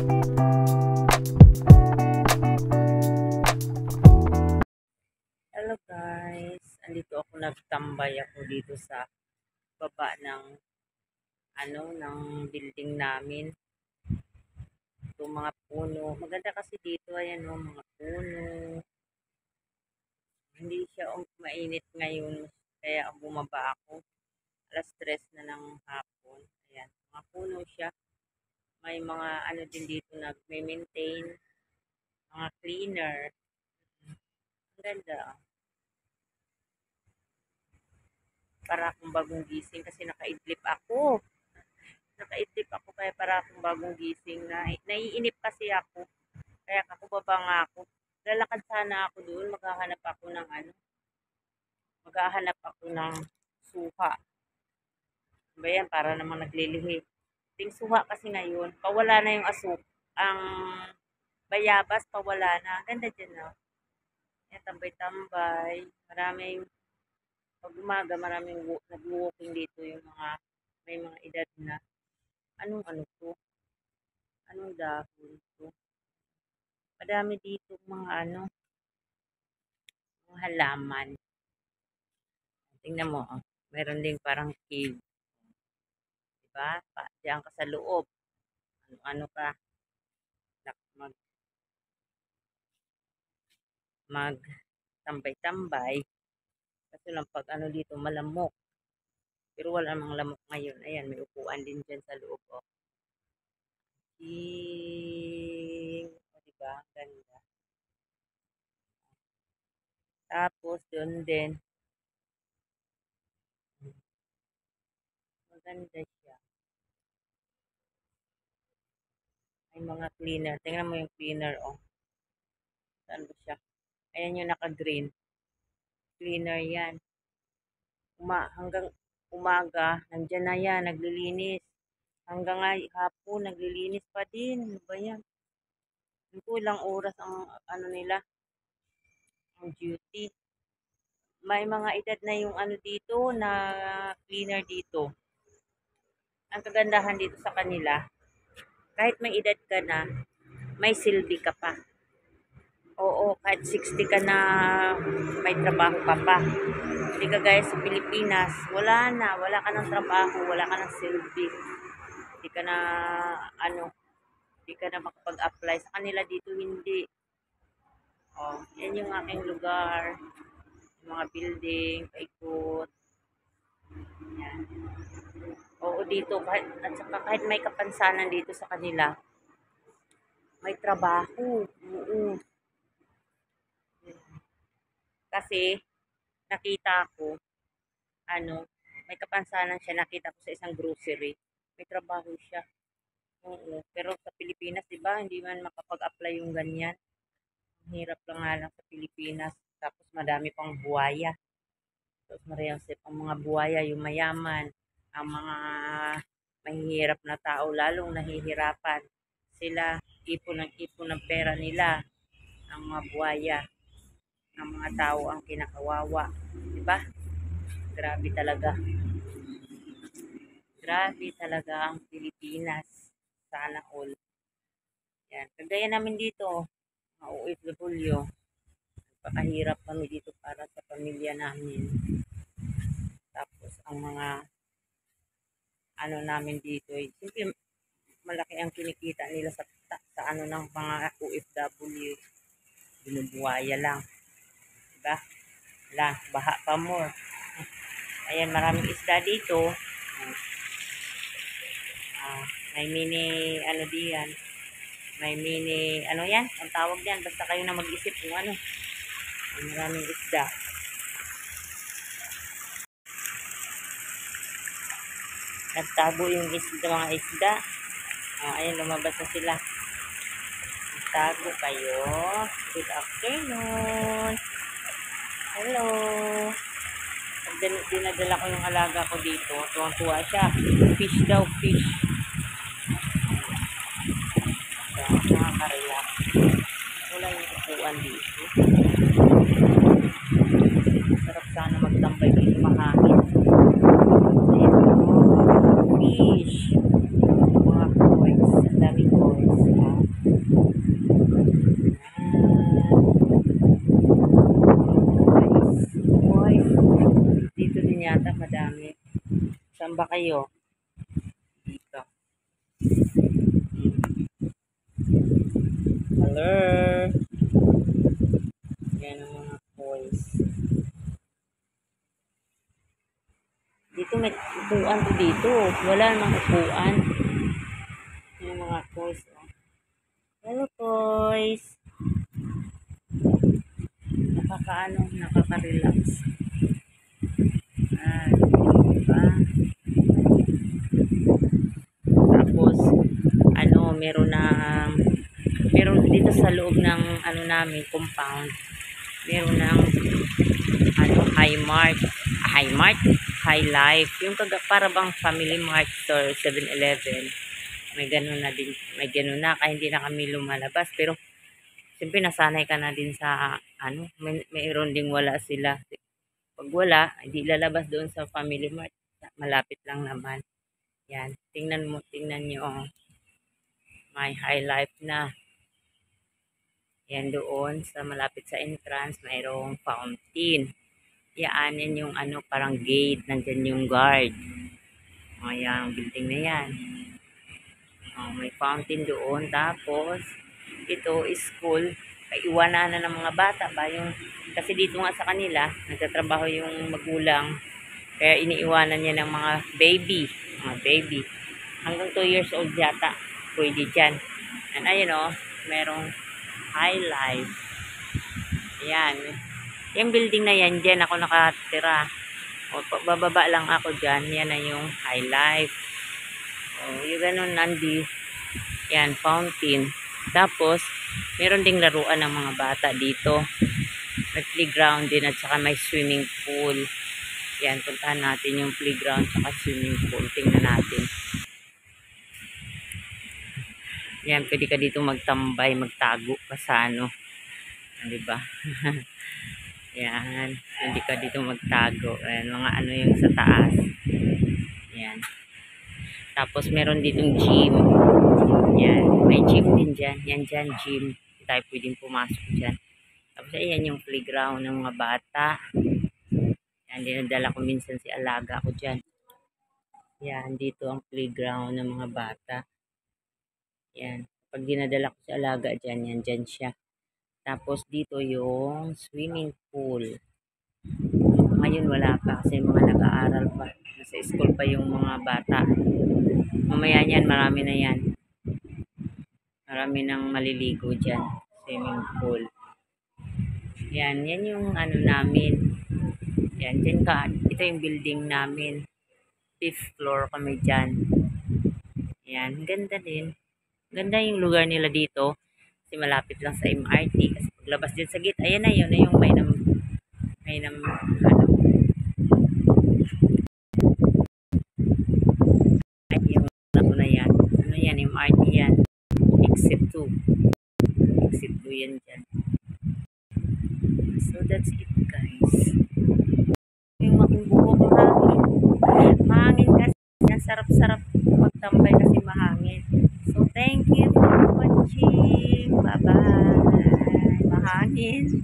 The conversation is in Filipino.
Hello guys, andito ako, nagtambay ako dito sa baba ng ng building namin. Ito mga puno. Maganda kasi dito, ayan mga puno. Hindi siya mainit ngayon kaya bumaba ako. Alas 3 na ng hapon. Ayan, mga puno siya. May mga din dito nagme-maintain, mga cleaner. Ang ganda. Para akong bagong gising kasi nakaidlip ako. Kaya para akong bagong gising na naiinip kasi ako. Kaya kakubaba nga ako. Lalakad sana ako doon, maghahanap ako ng suha. Ba yan, para namang naglilihi. Ting suha kasi ngayon, pawala na yung ang bayabas, pawala na. Ganda dyan, no? Yan, tambay-tambay. Pag umaga, maraming nag-walking dito yung may mga edad na. Anong to? Anong dahon to? Madami dito mga mga halaman. Tingnan mo, oh. Meron din parang cave. Diba? Diyan ka sa loob. Ano ka? Mag tambay-tambay. Kasi lang pag dito malamok. Pero wala namang lamok ngayon. Ayan, may upuan din dyan sa loob. Oh. Diba? Ganda. Tapos, doon din. Maganda siya. May mga cleaner. Tingnan mo yung cleaner, oh. Saan ba siya? Ayan yung naka-green. Cleaner yan. Hanggang umaga, nandyan na yan, naglilinis. Hanggang hapon, naglilinis pa din. Ano ba yan? Hindi ko ilang oras ang nila, ang duty. May mga edad na yung dito, na cleaner dito. Ang kagandahan dito sa kanila, kahit may edad ka na, may silbi ka pa. Oo, kahit 60 ka na, may trabaho ka pa. Hindi ka gaya sa Pilipinas, wala ka ng trabaho, wala ka ng silbi. Hindi ka na makapag-apply. Sa kanila dito hindi. Oh, yan yung aking lugar. Yung mga building, paikot. Yan. Oo, dito, kahit may kapansanan dito sa kanila, may trabaho. Oo. Kasi, nakita ko, may kapansanan siya, nakita ko sa isang grocery. May trabaho siya. Oo. Pero sa Pilipinas, diba, hindi man makapag-apply yung ganyan. Ang hirap lang nga lang sa Pilipinas. Tapos madami pang buwaya. Tapos ang mga buwaya, yung mayaman, ang mga mahihirap na tao, lalong nahihirapan. Sila, ipon ng pera nila, ang mga buwaya. Ang mga tao ang kinakawawa. Diba? Grabe talaga. Grabe talaga ang Pilipinas. Sana all. Yan. Kagaya namin dito, mga OFW, napakahirap kami dito para sa pamilya namin. Tapos ang mga namin dito, siyempre malaki ang kinikita nila sa ng mga OFW. Binubuhaya lang. Diba? Baha pa more. Ayan, maraming isda dito. May mini, diyan. May mini, yan? Ang tawag diyan. Basta kayo na mag-isip kung ano. May maraming isda. Nagtago yung mga isda. Ayan, lumabas na sila. Nagtago kayo. Good afternoon. Hello. Dinadala ko yung alaga ko dito. Tuwang-tuwa siya. Fish daw, fish. Nakaka-relax. Wala yung upuan dito. Sarap sana magtambay dito, mahangin. Ayan, fish. Mga coins. Ang daming coins. ba kayo? Dito. Hello. Yan ang mga toys. Dito may upuan to dito. Wala namang upuan. Yung mga toys. Oh. Hello toys. Nakaka-relax. Diba? Tapos, meron dito sa loob ng namin, compound. Meron ng High Life. Yung para bang Family Mart or 7-Eleven. May ganun na kaya hindi na kami lumalabas. Pero, siyempre nasanay ka na din sa mayroon ding wala sila. Pag wala, hindi lalabas doon sa Family Mart. Malapit lang naman. Yan. Tingnan nyo. Oh. May High Life na. Yan doon sa malapit sa entrance, mayroong fountain. Yan yung parang gate, nandyan yung guard. O yung building na yan. O, may fountain doon. Tapos, ito is school. Iwanan na ng mga bata ba? Kasi dito nga sa kanila, nagtatrabaho yung magulang. Kaya iniiwanan niya ng mga baby. Hanggang 2 years old yata. Pwede dyan. And ayun o, merong High Life. Ayan. Yung building na yan, dyan ako nakatira. O, bababa lang ako dyan. Yan na yung High Life. O, yung ganun nandi. Yan, fountain. Tapos, meron ding laruan ng mga bata dito. May playground din at saka may swimming pool. Yan, puntahan natin yung playground at saka swimming pool. Tingnan natin. Yan, pwede ka dito magtambay, magtago ka sa diba? Yan, pwede ka dito magtago. Ayan, mga yung sa taas. Yan. Tapos, meron ditong gym. Yan, may gym din dyan. Yan dyan, gym. Hindi tayo pwedeng pumasok dyan. Tapos, ayan yung playground ng mga bata. Yan, dinadala ko minsan si alaga ko dyan. Yan, dito ang playground ng mga bata. Yan. Pag dinadala ko sa alaga dyan, yan dyan siya. Tapos dito yung swimming pool. Ngayon wala pa kasi mga nag-aaral pa. Nasa school pa yung mga bata. Mamaya yan, marami na yan. Marami nang maliligo dyan. Swimming pool. Yan yung namin. Yan, dyan ka. Ito yung building namin. 5th floor kami dyan. Yan, ganda din. Ganda yung lugar nila dito. Kasi malapit lang sa MRT. Kasi paglabas din sa gate, ayan na yun. Yung may yung na yan. Yan, MRT yan. Exit 2. Exit 2 yan dyan. So, that's it, guys. Yung aking buhok, mahangin kasi. Sarap-sarap magtambay kasi mahangin. So, thank you for watching. Bye-bye. Mahangin.